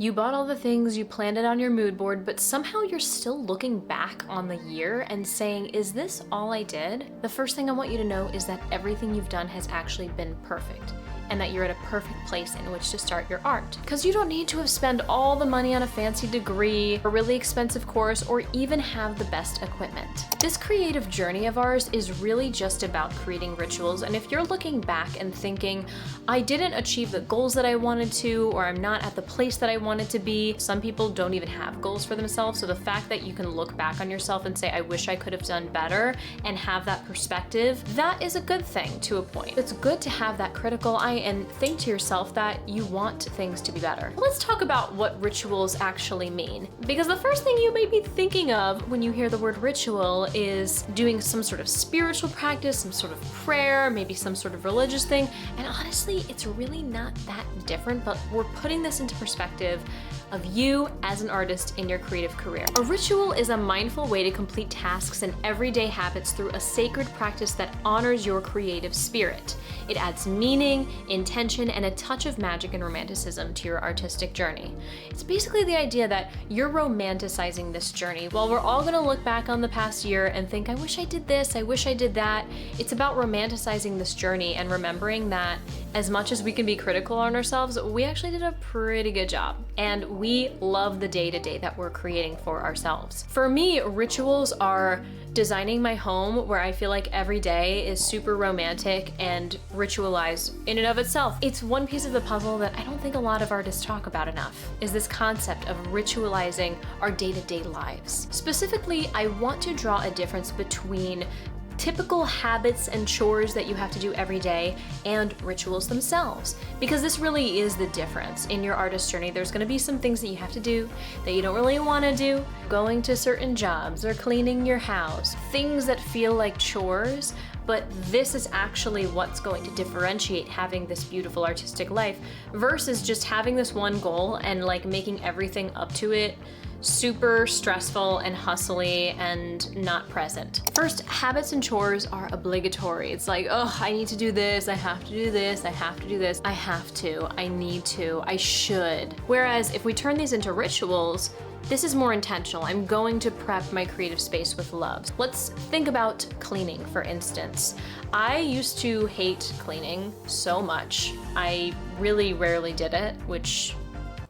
You bought all the things, you planned it on your mood board, but somehow you're still looking back on the year and saying, is this all I did? The first thing I want you to know is that everything you've done has actually been perfect, and that you're at a perfect place in which to start your art. Because you don't need to have spent all the money on a fancy degree, a really expensive course, or even have the best equipment. This creative journey of ours is really just about creating rituals, and if you're looking back and thinking, I didn't achieve the goals that I wanted to, or I'm not at the place that I wanted to be, some people don't even have goals for themselves, so the fact that you can look back on yourself and say, I wish I could have done better, and have that perspective, that is a good thing to a point. It's good to have that critical eye and think to yourself that you want things to be better. Let's talk about what rituals actually mean, because the first thing you may be thinking of when you hear the word ritual is doing some sort of spiritual practice, some sort of prayer, maybe some sort of religious thing, and honestly, it's really not that different, but we're putting this into perspective of you as an artist in your creative career. A ritual is a mindful way to complete tasks and everyday habits through a sacred practice that honors your creative spirit. It adds meaning, intention, and a touch of magic and romanticism to your artistic journey. It's basically the idea that you're romanticizing this journey. While we're all gonna look back on the past year and think, I wish I did this, I wish I did that, it's about romanticizing this journey and remembering that as much as we can be critical on ourselves, we actually did a pretty good job. And we love the day-to-day that we're creating for ourselves. For me, rituals are designing my home where I feel like every day is super romantic and ritualized in and of itself. It's one piece of the puzzle that I don't think a lot of artists talk about enough, is this concept of ritualizing our day-to-day lives. Specifically, I want to draw a difference between typical habits and chores that you have to do every day and rituals themselves, because this really is the difference in your artist journey. There's going to be some things that you have to do that you don't really want to do, going to certain jobs or cleaning your house, things that feel like chores, but this is actually what's going to differentiate having this beautiful artistic life versus just having this one goal and like making everything up to it super stressful and hustly and not present. First, habits and chores are obligatory. It's like, oh, I need to do this, I have to do this, I have to do this, I have to, I need to, I should. Whereas if we turn these into rituals, this is more intentional. I'm going to prep my creative space with love. Let's think about cleaning, for instance. I used to hate cleaning so much. I really rarely did it, which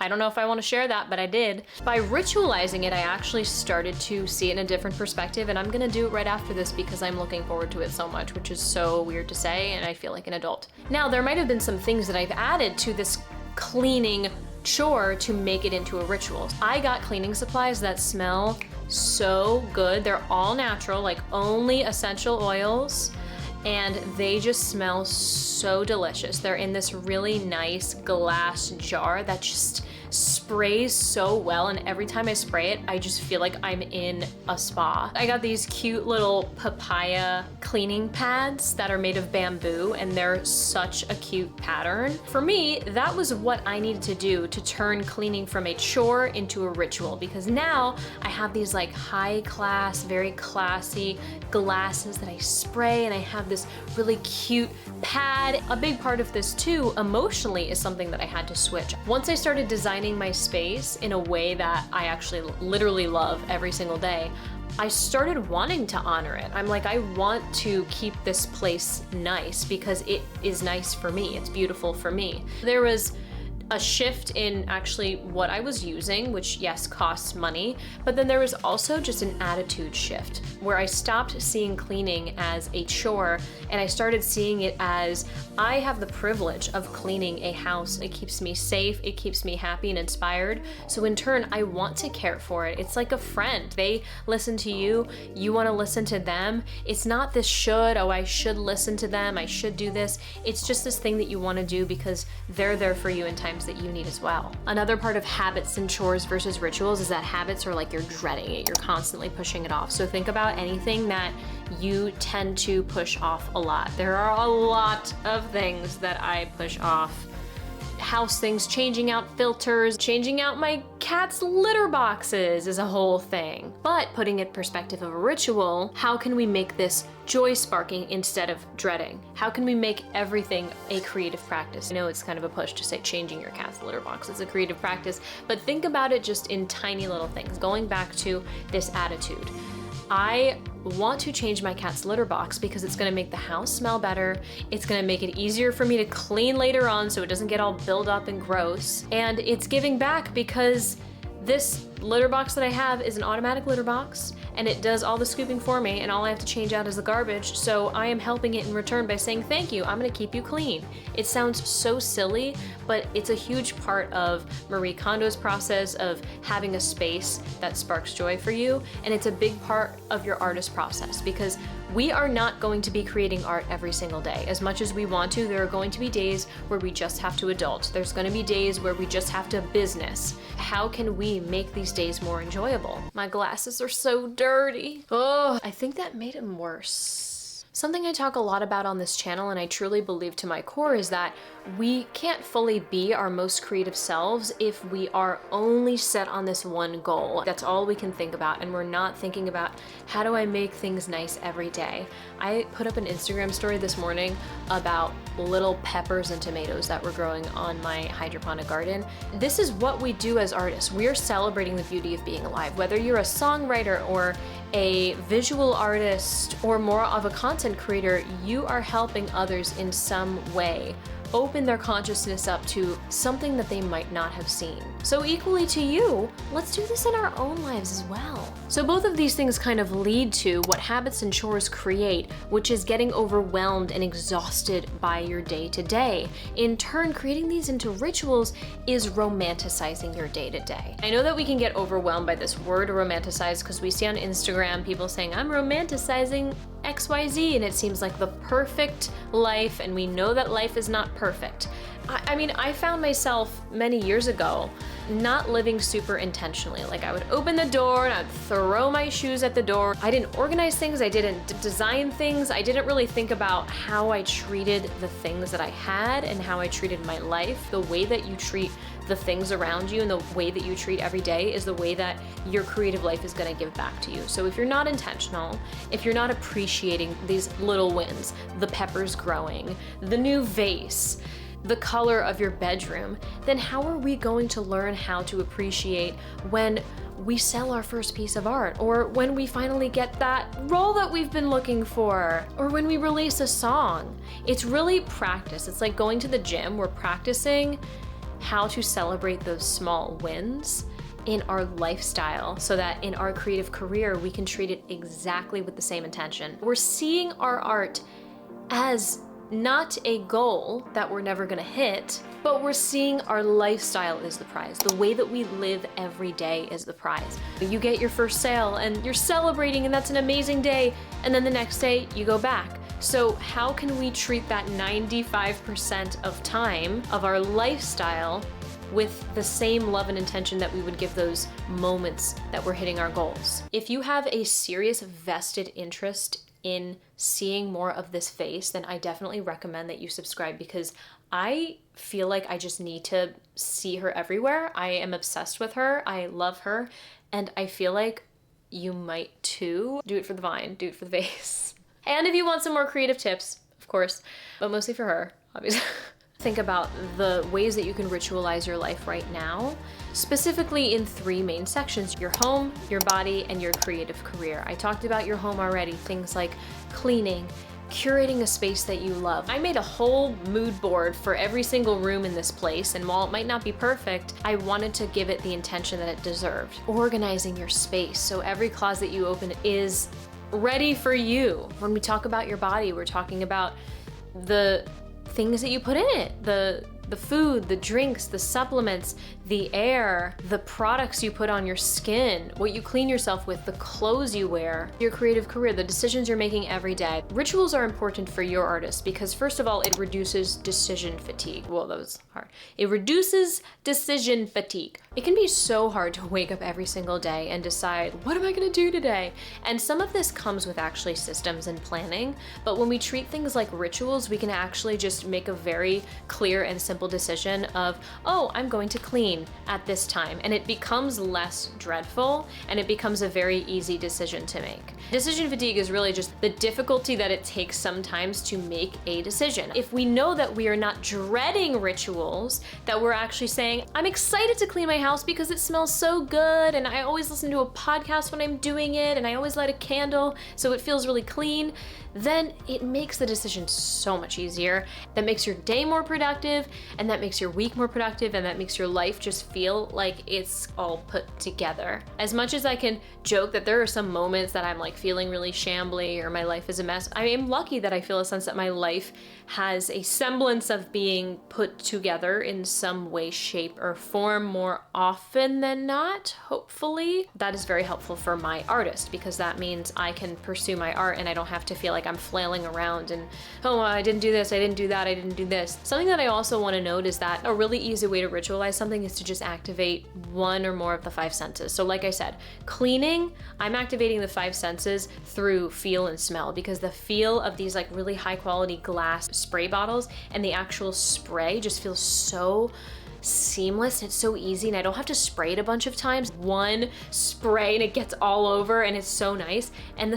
I don't know if I want to share that, but I did. By ritualizing it, I actually started to see it in a different perspective, and I'm gonna do it right after this because I'm looking forward to it so much, which is so weird to say, and I feel like an adult. Now, there might have been some things that I've added to this cleaning chore to make it into a ritual. I got cleaning supplies that smell so good. They're all natural, like only essential oils, and they just smell so delicious. They're in this really nice glass jar that just sprays so well, and every time I spray it, I just feel like I'm in a spa. I got these cute little papaya cleaning pads that are made of bamboo, and they're such a cute pattern. For me, that was what I needed to do to turn cleaning from a chore into a ritual, because now I have these like high class, very classy glasses that I spray, and I have this really cute pad. A big part of this too, emotionally, is something that I had to switch. Once I started designing my space in a way that I actually literally love every single day, I started wanting to honor it. I'm like, I want to keep this place nice because it is nice for me. It's beautiful for me. There was a shift in actually what I was using, which yes, costs money, but then there was also just an attitude shift where I stopped seeing cleaning as a chore and I started seeing it as, I have the privilege of cleaning a house. It keeps me safe, it keeps me happy and inspired. So in turn, I want to care for it. It's like a friend. They listen to you, you want to listen to them. It's not this should, oh, I should listen to them, I should do this. It's just this thing that you want to do because they're there for you in times that you need as well. Another part of habits and chores versus rituals is that habits are like you're dreading it, you're constantly pushing it off. So think about anything that you tend to push off a lot. There are a lot of things that I push off. house things, changing out filters, changing out my cat's litter boxes is a whole thing. But putting it in perspective of a ritual, how can we make this joy sparking instead of dreading? How can we make everything a creative practice? I know it's kind of a push to say changing your cat's litter box is a creative practice, but think about it just in tiny little things. Going back to this attitude. I want to change my cat's litter box because it's gonna make the house smell better. It's gonna make it easier for me to clean later on so it doesn't get all built up and gross. And it's giving back because this litter box that I have is an automatic litter box and it does all the scooping for me and all I have to change out is the garbage. So I am helping it in return by saying, thank you, I'm gonna keep you clean. It sounds so silly, but it's a huge part of Marie Kondo's process of having a space that sparks joy for you. And it's a big part of your artist process because we are not going to be creating art every single day. As much as we want to, there are going to be days where we just have to adult. There's gonna be days where we just have to business. How can we make these days more enjoyable? My glasses are so dirty. Oh, I think that made them worse. Something I talk a lot about on this channel, and I truly believe to my core, is that we can't fully be our most creative selves if we are only set on this one goal. That's all we can think about, and we're not thinking about how do I make things nice every day. I put up an Instagram story this morning about little peppers and tomatoes that were growing on my hydroponic garden. This is what we do as artists. We are celebrating the beauty of being alive. Whether you're a songwriter or a visual artist or more of a content creator, you are helping others in some way open their consciousness up to something that they might not have seen. So equally to you, let's do this in our own lives as well. So both of these things kind of lead to what habits and chores create, which is getting overwhelmed and exhausted by your day to day. In turn, creating these into rituals is romanticizing your day to day. I know that we can get overwhelmed by this word romanticize because we see on Instagram people saying, I'm romanticizing XYZ, and it seems like the perfect life, and we know that life is not perfect. I mean, I found myself many years ago not living super intentionally. Like I would open the door and I'd throw my shoes at the door. I didn't organize things, I didn't design things, I didn't really think about how I treated the things that I had and how I treated my life. The way that you treat the things around you and the way that you treat every day is the way that your creative life is gonna give back to you. So if you're not intentional, if you're not appreciating these little wins, the peppers growing, the new vase, the color of your bedroom, then how are we going to learn how to appreciate when we sell our first piece of art, or when we finally get that role that we've been looking for, or when we release a song? It's really practice. It's like going to the gym. We're practicing how to celebrate those small wins in our lifestyle so that in our creative career, we can treat it exactly with the same intention. We're seeing our art as not a goal that we're never gonna hit, but we're seeing our lifestyle is the prize. The way that we live every day is the prize. You get your first sale and you're celebrating and that's an amazing day, and then the next day you go back. So how can we treat that 95% of time of our lifestyle with the same love and intention that we would give those moments that we're hitting our goals? If you have a serious vested interest in seeing more of this face, then I definitely recommend that you subscribe, because I feel like I just need to see her everywhere. I am obsessed with her. I love her. And I feel like you might too. Do it for the vine, do it for the vase. And if you want some more creative tips, of course, but mostly for her, obviously. Think about the ways that you can ritualize your life right now, specifically in 3 main sections: your home, your body, and your creative career. I talked about your home already, things like cleaning, curating a space that you love. I made a whole mood board for every single room in this place, and while it might not be perfect, I wanted to give it the intention that it deserved. Organizing your space so every closet you open is ready for you. When we talk about your body, we're talking about the things that you put in it, the food, the drinks, the supplements, the air, the products you put on your skin, what you clean yourself with, the clothes you wear, your creative career, the decisions you're making every day. Rituals are important for your artist because first of all, it reduces decision fatigue. Well, that was hard. It reduces decision fatigue. It can be so hard to wake up every single day and decide, what am I gonna do today? And some of this comes with actually systems and planning, but when we treat things like rituals, we can actually just make a very clear and simple decision of, oh, I'm going to clean at this time. And it becomes less dreadful and it becomes a very easy decision to make. Decision fatigue is really just the difficulty that it takes sometimes to make a decision. If we know that we are not dreading rituals, that we're actually saying, I'm excited to clean my house because it smells so good and I always listen to a podcast when I'm doing it and I always light a candle so it feels really clean, then it makes the decision so much easier. That makes your day more productive and that makes your week more productive and that makes your life just feel like it's all put together. As much as I can joke that there are some moments that I'm like feeling really shambly or my life is a mess, I am lucky that I feel a sense that my life has a semblance of being put together in some way, shape, or form more often than not, hopefully. That is very helpful for my artist because that means I can pursue my art and I don't have to feel like I'm flailing around and, oh, I didn't do this, I didn't do that, I didn't do this. Something that I also want to note is that a really easy way to ritualize something is to just activate one or more of the five senses. So like I said, cleaning, I'm activating the five senses through feel and smell because the feel of these like really high quality glass spray bottles and the actual spray just feels so seamless. It's so easy and I don't have to spray it a bunch of times. One spray and it gets all over and it's so nice. And the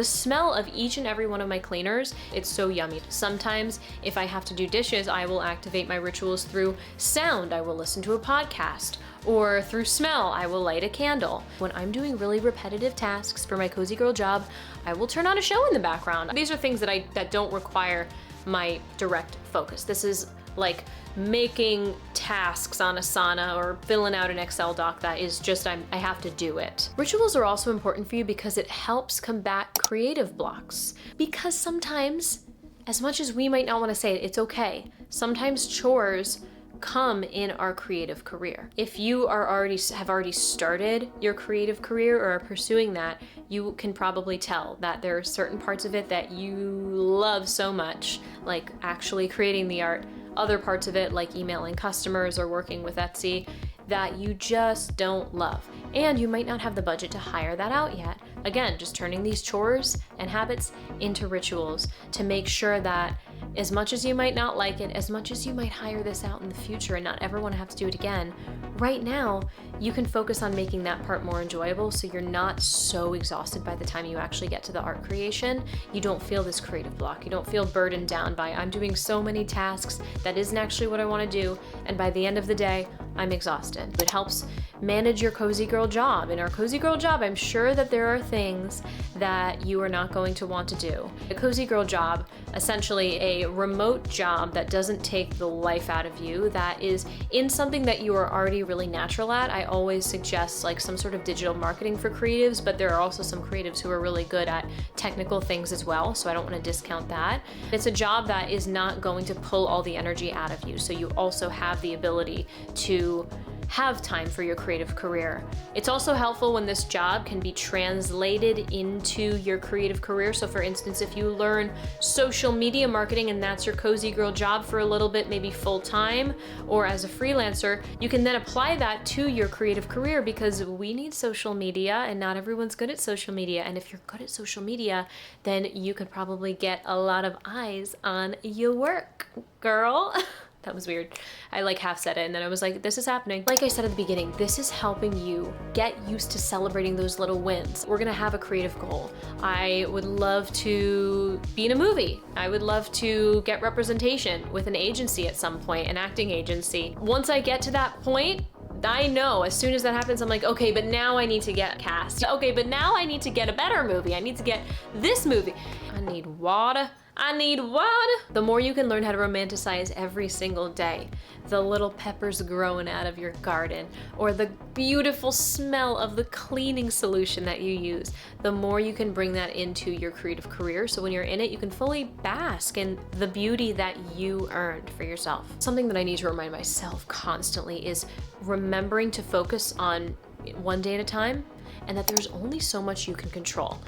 smell of each and every one of my cleaners, it's so yummy. Sometimes if I have to do dishes, I will activate my rituals through sound. I will listen to a podcast, or through smell, I will light a candle. When I'm doing really repetitive tasks for my cozy girl job, I will turn on a show in the background. These are things that don't require my direct focus. This is like making tasks on Asana or filling out an Excel doc that is just, I have to do it. Rituals are also important for you because it helps combat creative blocks. Because sometimes, as much as we might not want to say it, it's okay. Sometimes chores come in our creative career. If you have already started your creative career or are pursuing that, you can probably tell that there are certain parts of it that you love so much, like actually creating the art, other parts of it like emailing customers or working with Etsy that you just don't love. And you might not have the budget to hire that out yet. Again, just turning these chores and habits into rituals to make sure that as much as you might not like it, as much as you might hire this out in the future and not ever want to have to do it again, right now you can focus on making that part more enjoyable so you're not so exhausted by the time you actually get to the art creation. You don't feel this creative block. You don't feel burdened down by, I'm doing so many tasks that isn't actually what I want to do, and by the end of the day, I'm exhausted. It helps manage your cozy girl job. In our cozy girl job, I'm sure that there are things that you are not going to want to do. A cozy girl job, essentially a remote job that doesn't take the life out of you, that is in something that you are already really natural at. I always suggest like some sort of digital marketing for creatives, but there are also some creatives who are really good at technical things as well, so I don't want to discount that. It's a job that is not going to pull all the energy out of you, so you also have the ability to have time for your creative career. It's also helpful when this job can be translated into your creative career. So for instance, if you learn social media marketing and that's your cozy girl job for a little bit, maybe full time or as a freelancer, you can then apply that to your creative career because we need social media and not everyone's good at social media. And if you're good at social media, then you could probably get a lot of eyes on your work, girl. That was weird. I like half said it and then I was like, this is happening. Like I said at the beginning, this is helping you get used to celebrating those little wins. We're gonna have a creative goal. I would love to be in a movie. I would love to get representation with an agency at some point, an acting agency. Once I get to that point, I know as soon as that happens, I'm like, okay, but now I need to get cast. Okay, but now I need to get a better movie. I need to get this movie. I need water. I need water. The more you can learn how to romanticize every single day, the little peppers growing out of your garden, or the beautiful smell of the cleaning solution that you use, the more you can bring that into your creative career. So when you're in it, you can fully bask in the beauty that you earned for yourself. Something that I need to remind myself constantly is remembering to focus on one day at a time, and that there's only so much you can control.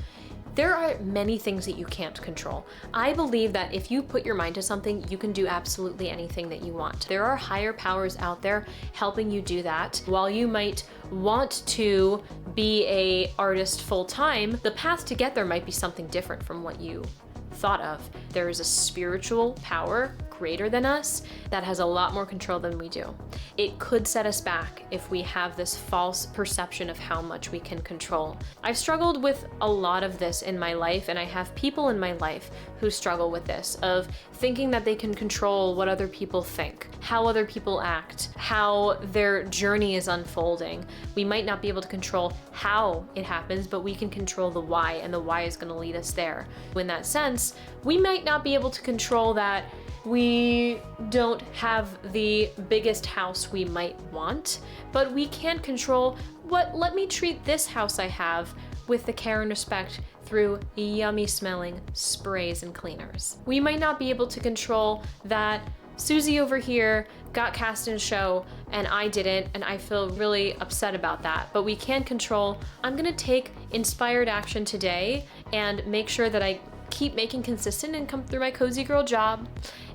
There are many things that you can't control. I believe that if you put your mind to something, you can do absolutely anything that you want. There are higher powers out there helping you do that. While you might want to be an artist full-time, the path to get there might be something different from what you thought of. There is a spiritual power greater than us that has a lot more control than we do. It could set us back if we have this false perception of how much we can control. I've struggled with a lot of this in my life, and I have people in my life who struggle with this, of thinking that they can control what other people think, how other people act, how their journey is unfolding. We might not be able to control how it happens, but we can control the why, and the why is going to lead us there. In that sense, we might not be able to control that we don't have the biggest house we might want, but we can control let me treat this house I have with the care and respect through yummy smelling sprays and cleaners. We might not be able to control that Susie over here got cast in a show and I didn't, and I feel really upset about that. But we can control, I'm gonna take inspired action today and make sure that I keep making consistent income through my cozy girl job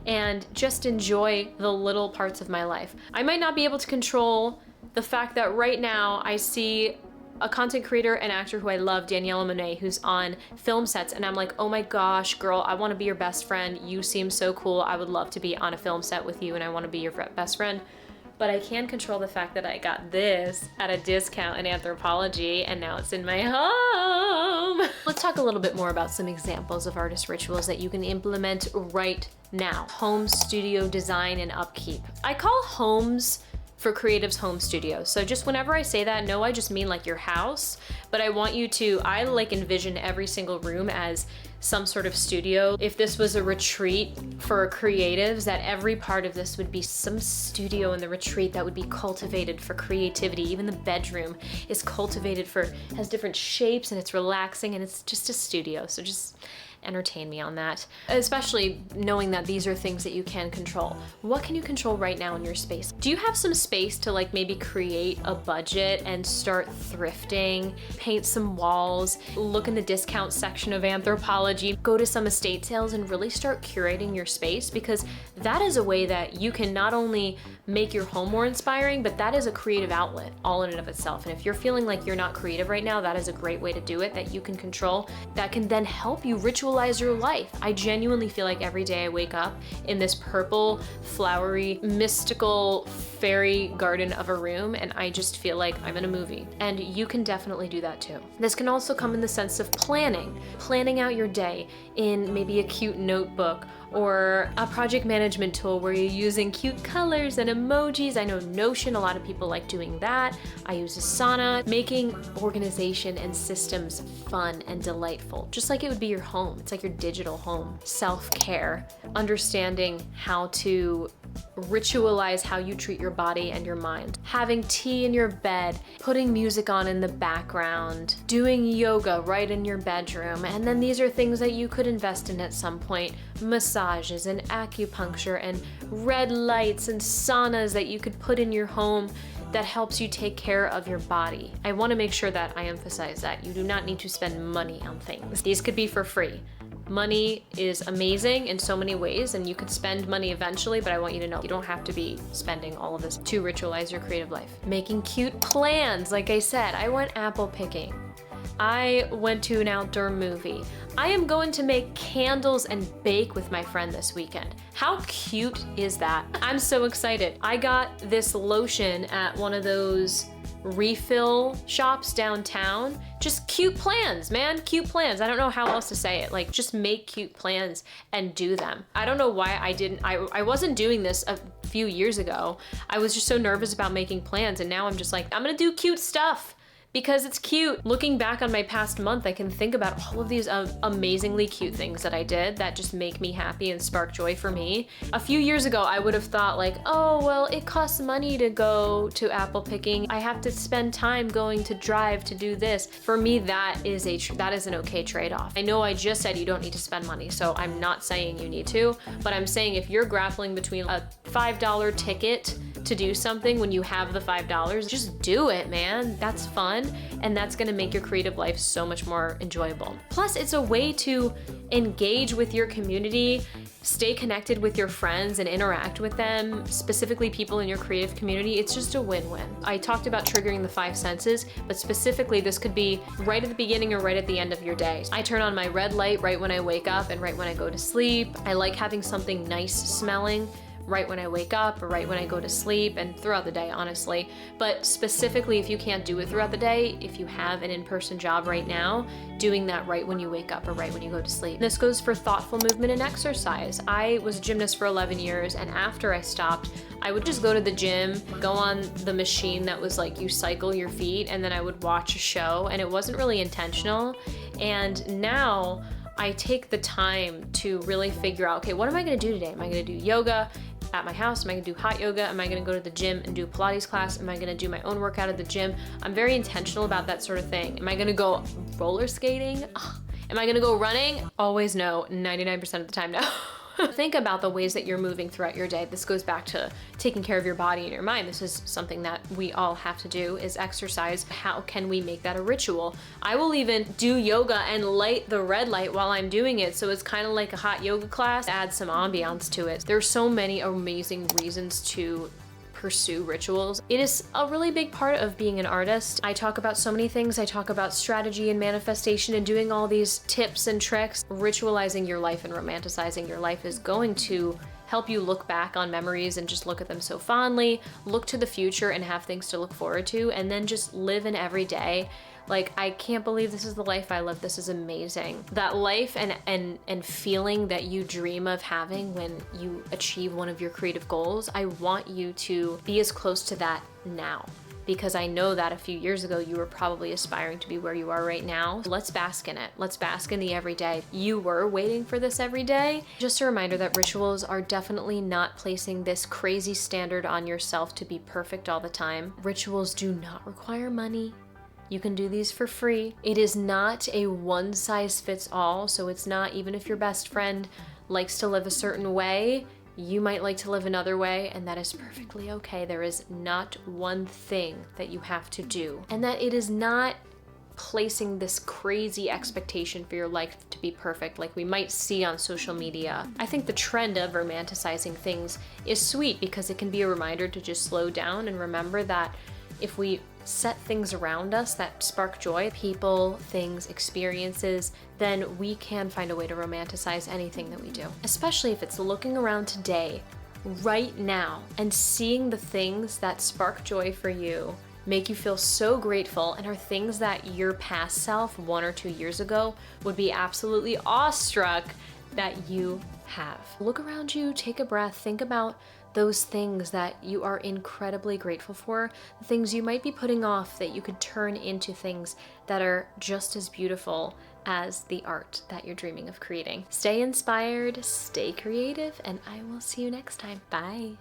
and just enjoy the little parts of my life. I might not be able to control the fact that right now I see a content creator and actor who I love, Daniela Monet, who's on film sets, and I'm like, oh my gosh, girl, I want to be your best friend. You seem so cool. I would love to be on a film set with you, and I want to be your best friend. But I can control the fact that I got this at a discount in Anthropology, and now it's in my home. Let's talk a little bit more about some examples of artist rituals that you can implement right now. Home studio design and upkeep. I call homes for creatives home studios. So just whenever I say that, no, I just mean like your house, but I want you to, I like envision every single room as some sort of studio. If this was a retreat for creatives, that every part of this would be some studio in the retreat that would be cultivated for creativity. Even the bedroom is cultivated for, has different shapes, and it's relaxing, and it's just a studio. So just entertain me on that, especially knowing that these are things that you can control. What can you control right now in your space? Do you have some space to like maybe create a budget and start thrifting, paint some walls, look in the discount section of Anthropology, go to some estate sales and really start curating your space? Because that is a way that you can not only make your home more inspiring, but that is a creative outlet all in and of itself. And if you're feeling like you're not creative right now, that is a great way to do it that you can control, that can then help you ritualize your life. I genuinely feel like every day I wake up in this purple, flowery, mystical fairy garden of a room, and I just feel like I'm in a movie. And you can definitely do that too. This can also come in the sense of planning out your day in maybe a cute notebook or a project management tool where you're using cute colors and emojis. I know Notion, a lot of people like doing that. I use Asana, making organization and systems fun and delightful, just like it would be your home. It's like your digital home. Self-care, understanding how to ritualize how you treat your body and your mind. Having tea in your bed, putting music on in the background, doing yoga right in your bedroom. And then these are things that you could invest in at some point. Massages and acupuncture and red lights and saunas that you could put in your home that helps you take care of your body. I want to make sure that I emphasize that you do not need to spend money on things. These could be for free. Money is amazing in so many ways, and you could spend money eventually, but I want you to know you don't have to be spending all of this to ritualize your creative life. Making cute plans. Like I said, I went apple picking. I went to an outdoor movie. I am going to make candles and bake with my friend this weekend. How cute is that? I'm so excited. I got this lotion at one of those refill shops downtown. Just cute plans, man, cute plans. I don't know how else to say it. Like, just make cute plans and do them. I don't know why I wasn't doing this a few years ago. I was just so nervous about making plans, and now I'm just like, I'm gonna do cute stuff because it's cute. Looking back on my past month, I can think about all of these amazingly cute things that I did that just make me happy and spark joy for me. A few years ago, I would have thought like, oh, well, it costs money to go to apple picking. I have to spend time going to drive to do this. For me, that is an okay trade-off. I know I just said you don't need to spend money, so I'm not saying you need to, but I'm saying if you're grappling between a $5 ticket to do something when you have the $5, just do it, man. That's fun, and that's gonna make your creative life so much more enjoyable. Plus, it's a way to engage with your community, stay connected with your friends and interact with them, specifically people in your creative community. It's just a win-win. I talked about triggering the 5 senses, but specifically this could be right at the beginning or right at the end of your day. I turn on my red light right when I wake up and right when I go to sleep. I like having something nice smelling right when I wake up or right when I go to sleep, and throughout the day, honestly. But specifically, if you can't do it throughout the day, if you have an in-person job right now, doing that right when you wake up or right when you go to sleep. This goes for thoughtful movement and exercise. I was a gymnast for 11 years, and after I stopped, I would just go to the gym, go on the machine that was like you cycle your feet, and then I would watch a show, and it wasn't really intentional. And now I take the time to really figure out, okay, what am I gonna do today? Am I gonna do yoga at my house? Am I gonna do hot yoga? Am I gonna go to the gym and do a Pilates class? Am I gonna do my own workout at the gym? I'm very intentional about that sort of thing. Am I gonna go roller skating? Ugh. Am I gonna go running? Always no, 99% of the time no. Think about the ways that you're moving throughout your day. This goes back to taking care of your body and your mind. This is something that we all have to do, is exercise. How can we make that a ritual? I will even do yoga and light the red light while I'm doing it, so it's kind of like a hot yoga class. Add some ambiance to it. There's so many amazing reasons to pursue rituals. It is a really big part of being an artist. I talk about so many things. I talk about strategy and manifestation and doing all these tips and tricks. Ritualizing your life and romanticizing your life is going to help you look back on memories and just look at them so fondly, look to the future and have things to look forward to, and then just live in every day. Like, I can't believe this is the life I live. This is amazing. That life and feeling that you dream of having when you achieve one of your creative goals, I want you to be as close to that now, because I know that a few years ago you were probably aspiring to be where you are right now. Let's bask in it. Let's bask in the everyday. You were waiting for this every day. Just a reminder that rituals are definitely not placing this crazy standard on yourself to be perfect all the time. Rituals do not require money. You can do these for free. It is not a one size fits all, so it's not, even if your best friend likes to live a certain way, you might like to live another way, and that is perfectly okay. There is not one thing that you have to do, and that it is not placing this crazy expectation for your life to be perfect like we might see on social media. I think the trend of romanticizing things is sweet because it can be a reminder to just slow down and remember that if we set things around us that spark joy, people, things, experiences, then we can find a way to romanticize anything that we do. Especially if it's looking around today, right now, and seeing the things that spark joy for you, make you feel so grateful, and are things that your past self 1 or 2 years ago would be absolutely awestruck that you have. Look around you, take a breath, think about those things that you are incredibly grateful for, the things you might be putting off that you could turn into things that are just as beautiful as the art that you're dreaming of creating. Stay inspired, stay creative, and I will see you next time. Bye.